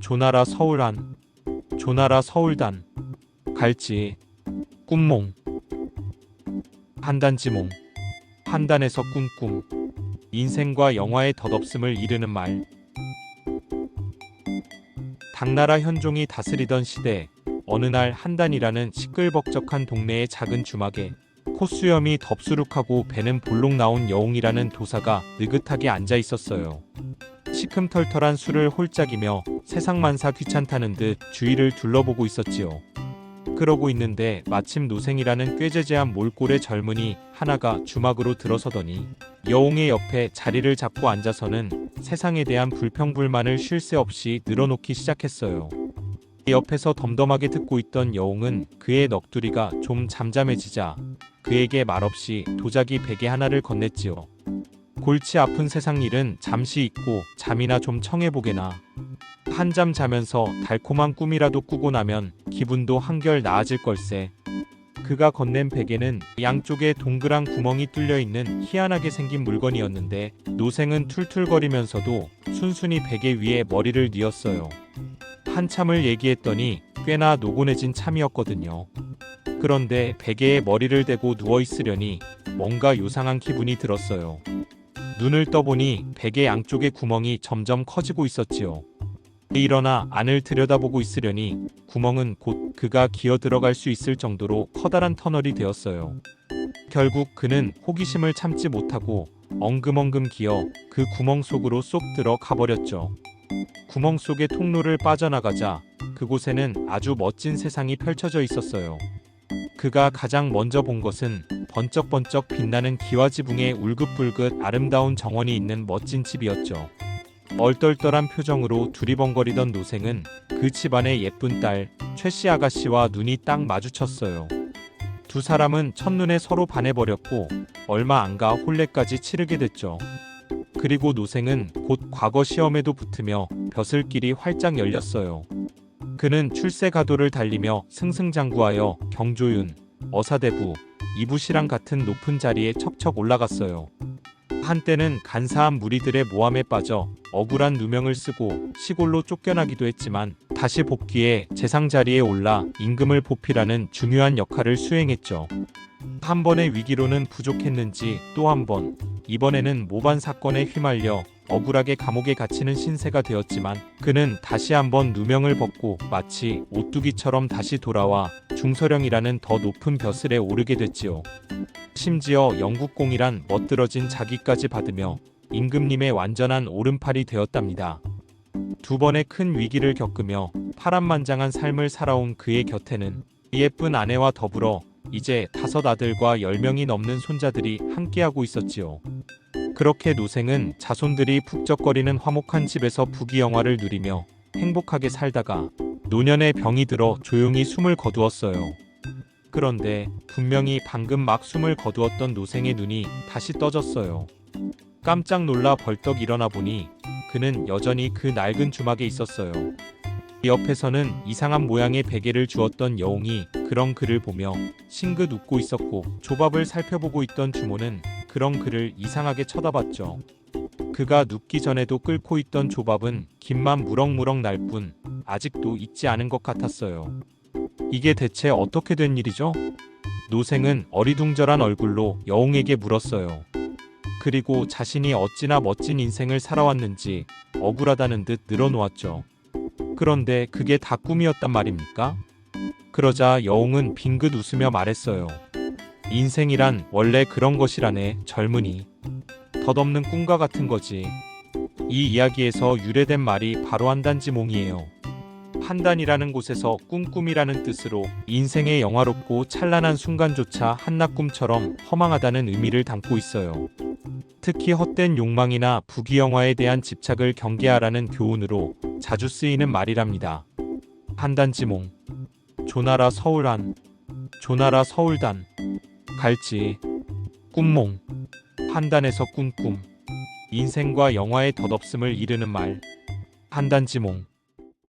조나라 서울한, 조나라 서울단, 갈지, 꿈몽, 한단지몽, 한단에서 꿈꿈, 인생과 영화의 덧없음을 이르는 말. 당나라 현종이 다스리던 시대, 어느 날 한단이라는 시끌벅적한 동네의 작은 주막에 콧수염이 덥수룩하고 배는 볼록 나온 여웅이라는 도사가 느긋하게 앉아 있었어요. 시큼털털한 술을 홀짝이며 세상만사 귀찮다는 듯 주위를 둘러보고 있었지요. 그러고 있는데 마침 노생이라는 꾀재재한 몰골의 젊은이 하나가 주막으로 들어서더니 여웅의 옆에 자리를 잡고 앉아서는 세상에 대한 불평불만을 쉴 새 없이 늘어놓기 시작했어요. 옆에서 덤덤하게 듣고 있던 여웅은 그의 넋두리가 좀 잠잠해지자 그에게 말없이 도자기 베개 하나를 건넸지요. 골치 아픈 세상 일은 잠시 잊고 잠이나 좀 청해보게나. 한잠 자면서 달콤한 꿈이라도 꾸고 나면 기분도 한결 나아질 걸세. 그가 건넨 베개는 양쪽에 동그란 구멍이 뚫려 있는 희한하게 생긴 물건이었는데 노생은 툴툴거리면서도 순순히 베개 위에 머리를 뉘었어요. 한참을 얘기했더니 꽤나 노곤해진 참이었거든요. 그런데 베개에 머리를 대고 누워있으려니 뭔가 요상한 기분이 들었어요. 눈을 떠보니 베개 양쪽의 구멍이 점점 커지고 있었지요. 일어나 안을 들여다보고 있으려니 구멍은 곧 그가 기어 들어갈 수 있을 정도로 커다란 터널이 되었어요. 결국 그는 호기심을 참지 못하고 엉금엉금 기어 그 구멍 속으로 쏙 들어가 버렸죠. 구멍 속의 통로를 빠져나가자 그곳에는 아주 멋진 세상이 펼쳐져 있었어요. 그가 가장 먼저 본 것은 번쩍번쩍 빛나는 기와지붕에 울긋불긋 아름다운 정원이 있는 멋진 집이었죠. 얼떨떨한 표정으로 두리번거리던 노생은 그 집안의 예쁜 딸 최씨 아가씨와 눈이 딱 마주쳤어요. 두 사람은 첫눈에 서로 반해버렸고 얼마 안 가 혼례까지 치르게 됐죠. 그리고 노생은 곧 과거 시험에도 붙으며 벼슬길이 활짝 열렸어요. 그는 출세가도를 달리며 승승장구하여 경조윤, 어사대부, 이부시랑 같은 높은 자리에 척척 올라갔어요. 한때는 간사한 무리들의 모함에 빠져 억울한 누명을 쓰고 시골로 쫓겨나기도 했지만 다시 복귀해 재상 자리에 올라 임금을 보필하는 중요한 역할을 수행했죠. 한 번의 위기로는 부족했는지 또 한 번, 이번에는 모반 사건에 휘말려 억울하게 감옥에 갇히는 신세가 되었지만 그는 다시 한번 누명을 벗고 마치 오뚜기처럼 다시 돌아와 중서령이라는 더 높은 벼슬에 오르게 됐지요. 심지어 영국공이란 멋들어진 자기까지 받으며 임금님의 완전한 오른팔이 되었답니다. 두 번의 큰 위기를 겪으며 파란만장한 삶을 살아온 그의 곁에는 예쁜 아내와 더불어 이제 5 아들과 10명이 넘는 손자들이 함께하고 있었지요. 그렇게 노생은 자손들이 푹적거리는 화목한 집에서 부귀영화를 누리며 행복하게 살다가 노년에 병이 들어 조용히 숨을 거두었어요. 그런데 분명히 방금 막 숨을 거두었던 노생의 눈이 다시 떠졌어요. 깜짝 놀라 벌떡 일어나 보니 그는 여전히 그 낡은 주막에 있었어요. 옆에서는 이상한 모양의 베개를 주었던 여웅이 그런 그를 보며 싱긋 웃고 있었고 조밥을 살펴보고 있던 주모는 그런 그를 이상하게 쳐다봤죠. 그가 눕기 전에도 끓고 있던 조밥은 김만 무럭무럭 날 뿐 아직도 익지 않은 것 같았어요. 이게 대체 어떻게 된 일이죠? 노생은 어리둥절한 얼굴로 여웅에게 물었어요. 그리고 자신이 어찌나 멋진 인생을 살아왔는지 억울하다는 듯 늘어놓았죠. 그런데 그게 다 꿈이었단 말입니까? 그러자 여웅은 빙긋 웃으며 말했어요. 인생이란 원래 그런 것이라네, 젊은이. 덧없는 꿈과 같은 거지. 이 이야기에서 유래된 말이 바로 한단지몽이에요. 한단이라는 곳에서 꿈꿈이라는 뜻으로 인생의 영화롭고 찬란한 순간조차 한낮꿈처럼 허망하다는 의미를 담고 있어요. 특히 헛된 욕망이나 부귀영화에 대한 집착을 경계하라는 교훈으로 자주 쓰이는 말이랍니다. 한단지몽, 조나라 서울한, 조나라 서울단, 갈지, 꿈몽, 한단에서 꿈꿈, 인생과 영화의 덧없음을 이르는 말. 한단지몽.